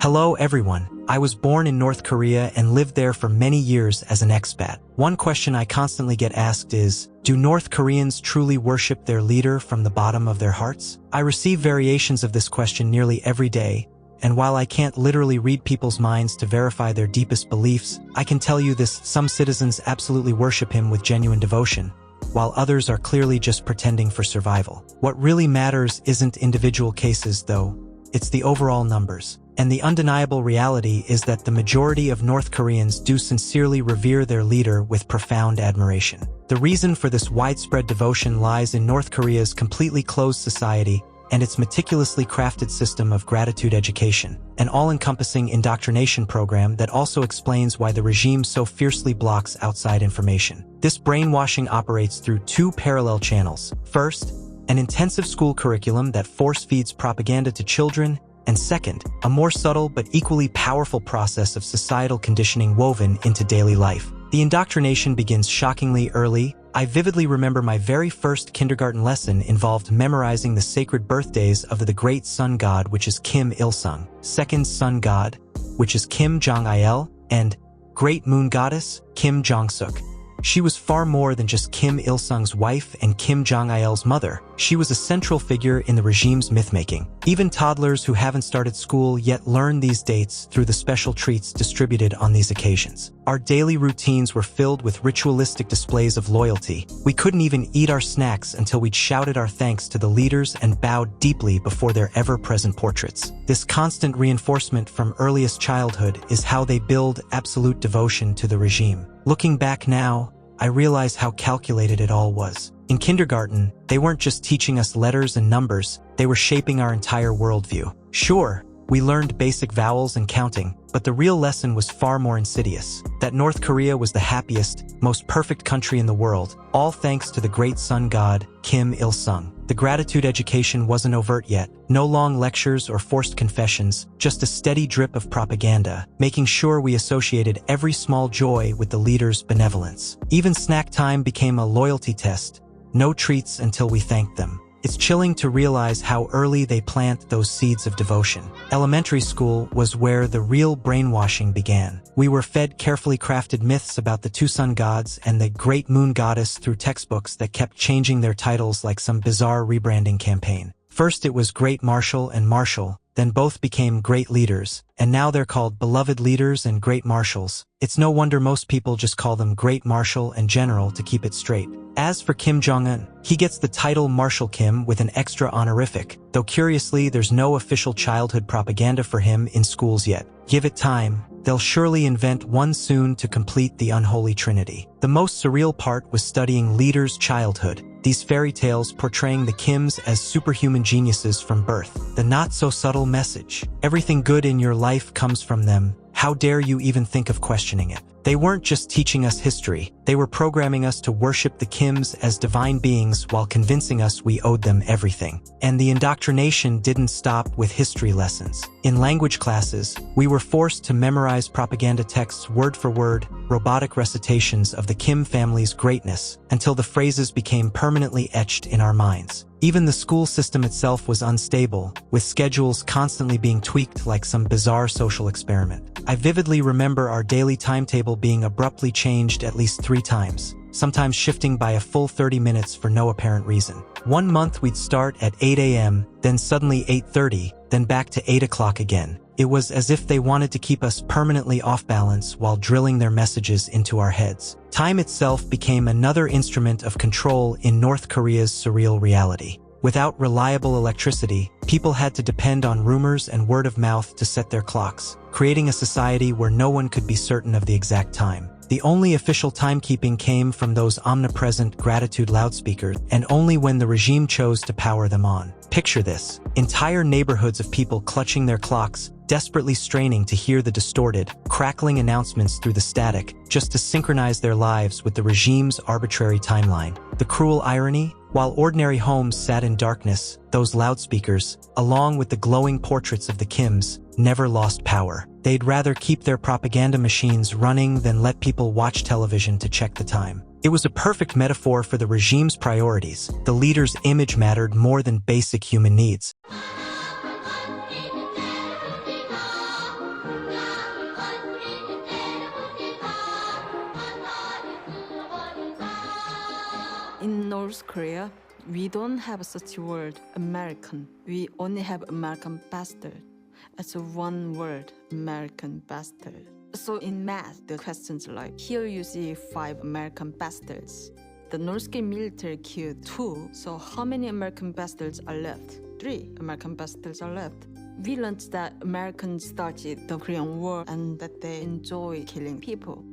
Hello everyone. I was born in North Korea and lived there for many years as an expat. One question I constantly get asked is, do North Koreans truly worship their leader from the bottom of their hearts? I receive variations of this question nearly every day, and while I can't literally read people's minds to verify their deepest beliefs, I can tell you this: some citizens absolutely worship him with genuine devotion, while others are clearly just pretending for survival. What really matters isn't individual cases though, it's the overall numbers. And the undeniable reality is that the majority of North Koreans do sincerely revere their leader with profound admiration. The reason for this widespread devotion lies in North Korea's completely closed society and its meticulously crafted system of gratitude education, an all-encompassing indoctrination program that also explains why the regime so fiercely blocks outside information. This brainwashing operates through two parallel channels. First, an intensive school curriculum that force-feeds propaganda to children, and second, a more subtle but equally powerful process of societal conditioning woven into daily life. The indoctrination begins shockingly early. I vividly remember my very first kindergarten lesson involved memorizing the sacred birthdays of the great sun god, which is Kim Il-sung, second sun god, which is Kim Jong-il, and great moon goddess, Kim Jong-suk. She was far more than just Kim Il-sung's wife and Kim Jong-il's mother. She was a central figure in the regime's myth-making. Even toddlers who haven't started school yet learn these dates through the special treats distributed on these occasions. Our daily routines were filled with ritualistic displays of loyalty. We couldn't even eat our snacks until we'd shouted our thanks to the leaders and bowed deeply before their ever-present portraits. This constant reinforcement from earliest childhood is how they build absolute devotion to the regime. Looking back now, I realize how calculated it all was. In kindergarten, they weren't just teaching us letters and numbers, they were shaping our entire worldview. Sure, we learned basic vowels and counting, but the real lesson was far more insidious. That North Korea was the happiest, most perfect country in the world, all thanks to the great sun god, Kim Il-sung. The gratitude education wasn't overt yet, no long lectures or forced confessions, just a steady drip of propaganda, making sure we associated every small joy with the leader's benevolence. Even snack time became a loyalty test. No treats until we thanked them. It's chilling to realize how early they plant those seeds of devotion. Elementary school was where the real brainwashing began. We were fed carefully crafted myths about the two sun gods and the great moon goddess through textbooks that kept changing their titles like some bizarre rebranding campaign. First it was Great Marshal and Marshal, then both became great leaders, and now they're called beloved leaders and great marshals. It's no wonder most people just call them Great Marshal and General to keep it straight. As for Kim Jong-un, he gets the title Marshal Kim with an extra honorific, though curiously there's no official childhood propaganda for him in schools yet. Give it time, they'll surely invent one soon to complete the unholy trinity. The most surreal part was studying leaders' childhood, these fairy tales portraying the Kims as superhuman geniuses from birth. The not-so-subtle message: everything good in your life comes from them. How dare you even think of questioning it? They weren't just teaching us history, they were programming us to worship the Kims as divine beings while convincing us we owed them everything. And the indoctrination didn't stop with history lessons. In language classes, we were forced to memorize propaganda texts word for word, robotic recitations of the Kim family's greatness, until the phrases became permanently etched in our minds. Even the school system itself was unstable, with schedules constantly being tweaked like some bizarre social experiment. I vividly remember our daily timetable being abruptly changed at least 3 times, sometimes shifting by a full 30 minutes for no apparent reason. One month we'd start at 8 a.m., then suddenly 8:30, then back to 8 o'clock again. It was as if they wanted to keep us permanently off balance while drilling their messages into our heads. Time itself became another instrument of control in North Korea's surreal reality. Without reliable electricity, people had to depend on rumors and word of mouth to set their clocks, creating a society where no one could be certain of the exact time. The only official timekeeping came from those omnipresent gratitude loudspeakers, and only when the regime chose to power them on. Picture this: entire neighborhoods of people clutching their clocks, desperately straining to hear the distorted, crackling announcements through the static, just to synchronize their lives with the regime's arbitrary timeline. The cruel irony? While ordinary homes sat in darkness, those loudspeakers, along with the glowing portraits of the Kims, never lost power. They'd rather keep their propaganda machines running than let people watch television to check the time. It was a perfect metaphor for the regime's priorities. The leader's image mattered more than basic human needs. North Korea, we don't have such a word, American. We only have American bastard. It's one word, American bastard. So in math, the questions are like, here you see 5 American bastards. The North Korean military killed 2, so how many American bastards are left? 3 American bastards are left. We learned that Americans started the Korean War and that they enjoy killing people.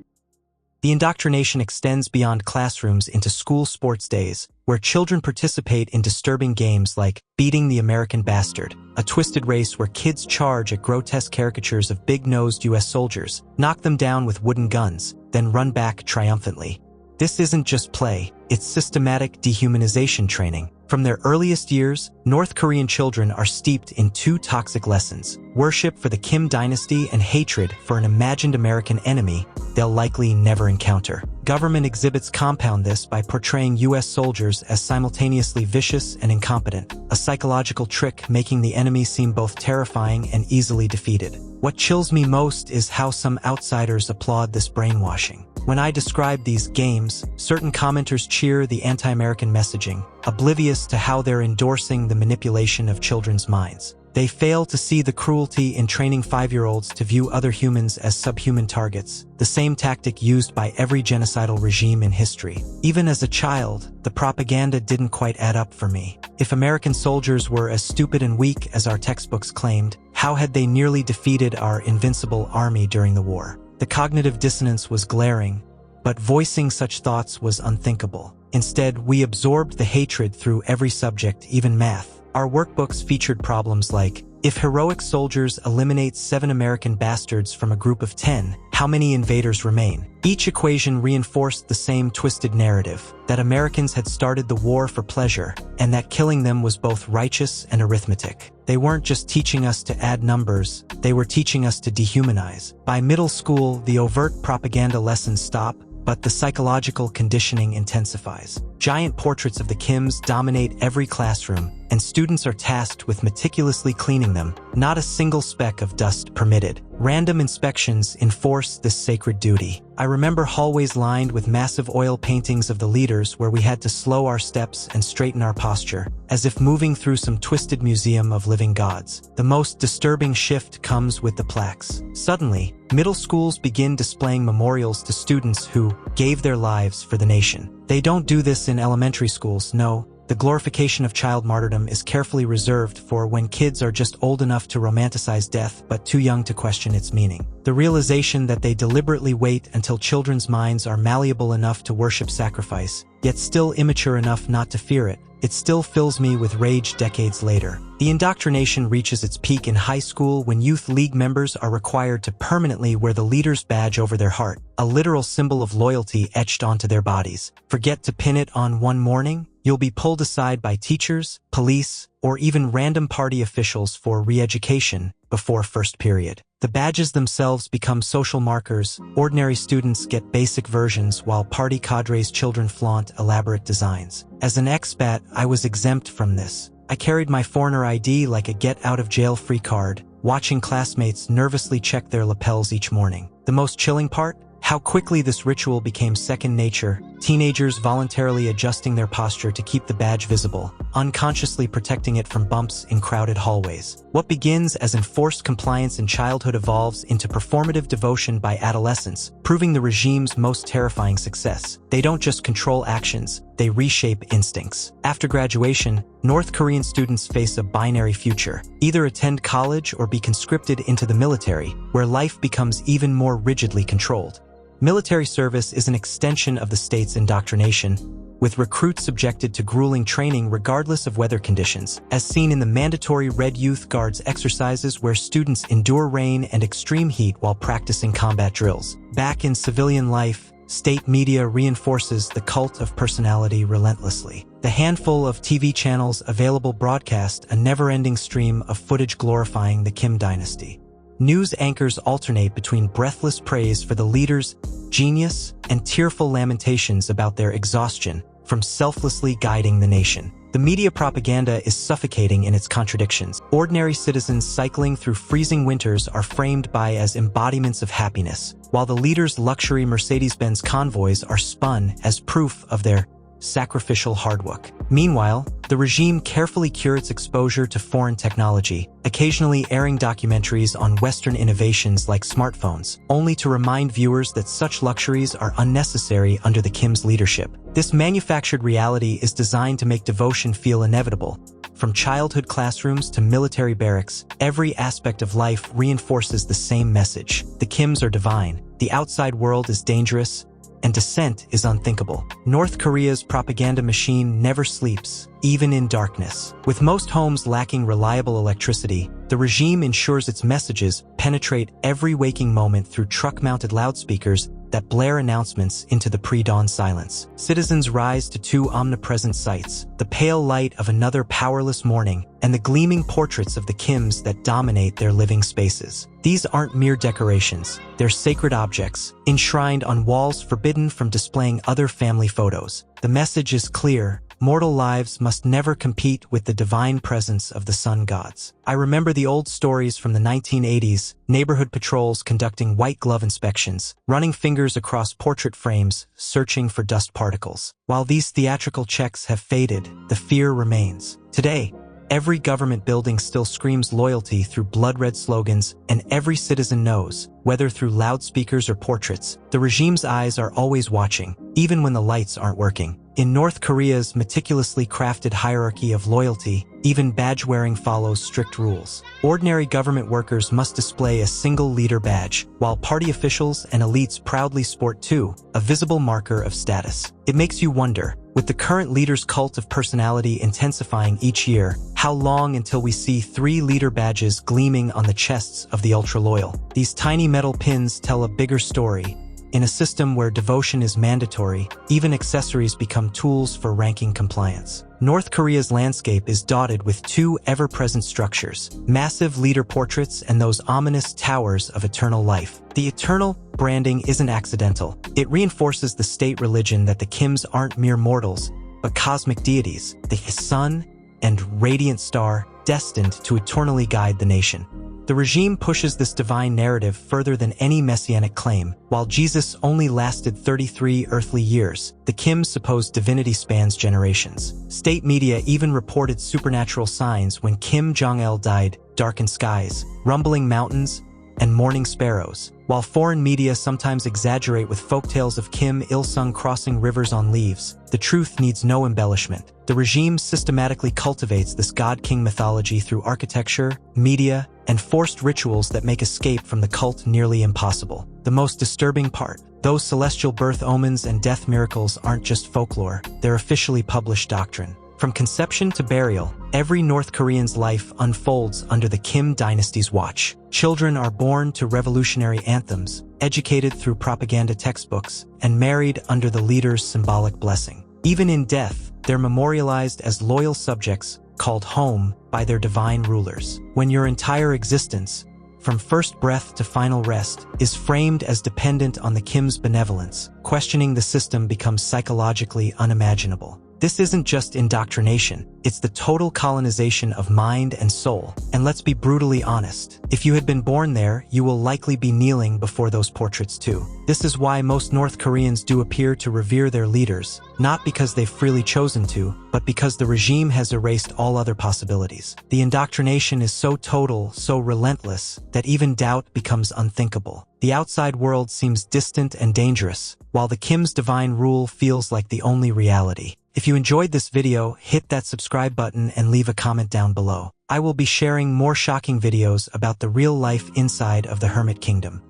The indoctrination extends beyond classrooms into school sports days, where children participate in disturbing games like Beating the American Bastard, a twisted race where kids charge at grotesque caricatures of big-nosed U.S. soldiers, knock them down with wooden guns, then run back triumphantly. This isn't just play, it's systematic dehumanization training. From their earliest years, North Korean children are steeped in 2 toxic lessons: worship for the Kim dynasty and hatred for an imagined American enemy they'll likely never encounter. Government exhibits compound this by portraying U.S. soldiers as simultaneously vicious and incompetent, a psychological trick making the enemy seem both terrifying and easily defeated. What chills me most is how some outsiders applaud this brainwashing. When I describe these games, certain commenters cheer the anti-American messaging, oblivious to how they're endorsing the manipulation of children's minds. They fail to see the cruelty in training 5-year-olds to view other humans as subhuman targets, the same tactic used by every genocidal regime in history. Even as a child, the propaganda didn't quite add up for me. If American soldiers were as stupid and weak as our textbooks claimed, how had they nearly defeated our invincible army during the war? The cognitive dissonance was glaring, but voicing such thoughts was unthinkable. Instead, we absorbed the hatred through every subject, even math. Our workbooks featured problems like, if heroic soldiers eliminate 7 American bastards from a group of 10, how many invaders remain? Each equation reinforced the same twisted narrative, that Americans had started the war for pleasure, and that killing them was both righteous and arithmetic. They weren't just teaching us to add numbers, they were teaching us to dehumanize. By middle school, the overt propaganda lessons stop, but the psychological conditioning intensifies. Giant portraits of the Kims dominate every classroom, and students are tasked with meticulously cleaning them, not a single speck of dust permitted. Random inspections enforce this sacred duty. I remember hallways lined with massive oil paintings of the leaders where we had to slow our steps and straighten our posture, as if moving through some twisted museum of living gods. The most disturbing shift comes with the plaques. Suddenly, middle schools begin displaying memorials to students who gave their lives for the nation. They don't do this in elementary schools, no. The glorification of child martyrdom is carefully reserved for when kids are just old enough to romanticize death but too young to question its meaning. The realization that they deliberately wait until children's minds are malleable enough to worship sacrifice, yet still immature enough not to fear it, it still fills me with rage decades later. The indoctrination reaches its peak in high school when youth league members are required to permanently wear the leader's badge over their heart, a literal symbol of loyalty etched onto their bodies. Forget to pin it on one morning, you'll be pulled aside by teachers, police, or even random party officials for re-education before first period. The badges themselves become social markers. Ordinary students get basic versions while party cadres' children flaunt elaborate designs. As an expat, I was exempt from this. I carried my foreigner ID like a get-out-of-jail-free card, watching classmates nervously check their lapels each morning. The most chilling part? How quickly this ritual became second nature, teenagers voluntarily adjusting their posture to keep the badge visible, unconsciously protecting it from bumps in crowded hallways. What begins as enforced compliance in childhood evolves into performative devotion by adolescence, proving the regime's most terrifying success. They don't just control actions, they reshape instincts. After graduation, North Korean students face a binary future. Either attend college or be conscripted into the military, where life becomes even more rigidly controlled. Military service is an extension of the state's indoctrination, with recruits subjected to grueling training regardless of weather conditions, as seen in the mandatory Red Youth Guards exercises where students endure rain and extreme heat while practicing combat drills. Back in civilian life, state media reinforces the cult of personality relentlessly. The handful of TV channels available broadcast a never-ending stream of footage glorifying the Kim dynasty. News anchors alternate between breathless praise for the leaders' genius and tearful lamentations about their exhaustion from selflessly guiding the nation. The media propaganda is suffocating in its contradictions. Ordinary citizens cycling through freezing winters are framed by as embodiments of happiness, while the leaders' luxury Mercedes-Benz convoys are spun as proof of their sacrificial hard work. Meanwhile, the regime carefully curates exposure to foreign technology, occasionally airing documentaries on Western innovations like smartphones, only to remind viewers that such luxuries are unnecessary under the Kim's leadership. This manufactured reality is designed to make devotion feel inevitable. From childhood classrooms to military barracks, every aspect of life reinforces the same message. The Kims are divine, the outside world is dangerous, and dissent is unthinkable. North Korea's propaganda machine never sleeps, even in darkness. With most homes lacking reliable electricity, the regime ensures its messages penetrate every waking moment through truck-mounted loudspeakers that blare announcements into the pre-dawn silence. Citizens rise to two omnipresent sights: the pale light of another powerless morning and the gleaming portraits of the Kims that dominate their living spaces. These aren't mere decorations, they're sacred objects, enshrined on walls forbidden from displaying other family photos. The message is clear: mortal lives must never compete with the divine presence of the sun gods. I remember the old stories from the 1980s, neighborhood patrols conducting white glove inspections, running fingers across portrait frames, searching for dust particles. While these theatrical checks have faded, the fear remains. Today, every government building still screams loyalty through blood-red slogans, and every citizen knows, whether through loudspeakers or portraits, the regime's eyes are always watching, even when the lights aren't working. In North Korea's meticulously crafted hierarchy of loyalty, even badge-wearing follows strict rules. Ordinary government workers must display a single leader badge, while party officials and elites proudly sport two, a visible marker of status. It makes you wonder, with the current leader's cult of personality intensifying each year, how long until we see 3 leader badges gleaming on the chests of the ultra-loyal? These tiny metal pins tell a bigger story. In a system where devotion is mandatory, even accessories become tools for ranking compliance. North Korea's landscape is dotted with 2 ever-present structures: massive leader portraits and those ominous towers of eternal life. The eternal branding isn't accidental. It reinforces the state religion that the Kims aren't mere mortals, but cosmic deities, the sun and radiant star destined to eternally guide the nation. The regime pushes this divine narrative further than any messianic claim. While Jesus only lasted 33 earthly years, the Kim's supposed divinity spans generations. State media even reported supernatural signs when Kim Jong-il died: darkened skies, rumbling mountains, and mourning sparrows. While foreign media sometimes exaggerate with folktales of Kim Il-sung crossing rivers on leaves, the truth needs no embellishment. The regime systematically cultivates this god-king mythology through architecture, media, and forced rituals that make escape from the cult nearly impossible. The most disturbing part: those celestial birth omens and death miracles aren't just folklore, they're officially published doctrine. From conception to burial, every North Korean's life unfolds under the Kim dynasty's watch. Children are born to revolutionary anthems, educated through propaganda textbooks, and married under the leader's symbolic blessing. Even in death, they're memorialized as loyal subjects, called home by their divine rulers. When your entire existence, from first breath to final rest, is framed as dependent on the Kim's benevolence, questioning the system becomes psychologically unimaginable. This isn't just indoctrination, it's the total colonization of mind and soul. And let's be brutally honest, if you had been born there, you will likely be kneeling before those portraits too. This is why most North Koreans do appear to revere their leaders, not because they've freely chosen to, but because the regime has erased all other possibilities. The indoctrination is so total, so relentless, that even doubt becomes unthinkable. The outside world seems distant and dangerous, while the Kim's divine rule feels like the only reality. If you enjoyed this video, hit that subscribe button and leave a comment down below. I will be sharing more shocking videos about the real life inside of the Hermit Kingdom.